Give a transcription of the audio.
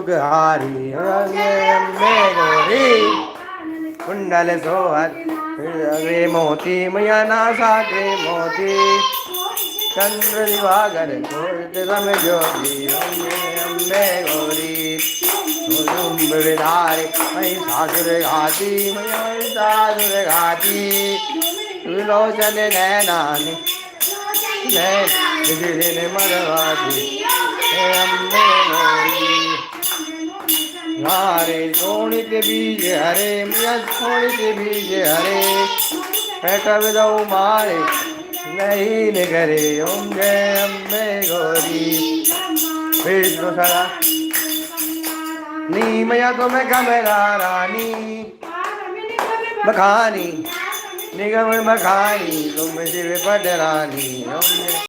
सुखहारी अम्बे गौरी कुंडल सोहत रे मोती मैया ना सागे मोती चंद्र दिवाकर रम ज्योति अम्बे गौरी विधारे मई सासुर घाती मैया सासुर घाती लोचन नैनानी नैन मरवाती अम्बे गौरी हरे सोनित बीज हरे मैया सोनित बीज हरे पेट विदौ मारे नहीं न करे ओम जय अम्बे गौरी विष्णु सदा नी मैया तुम्हें कमला रानी मखानी निगम मखानी तुम शिव पट रानी ओम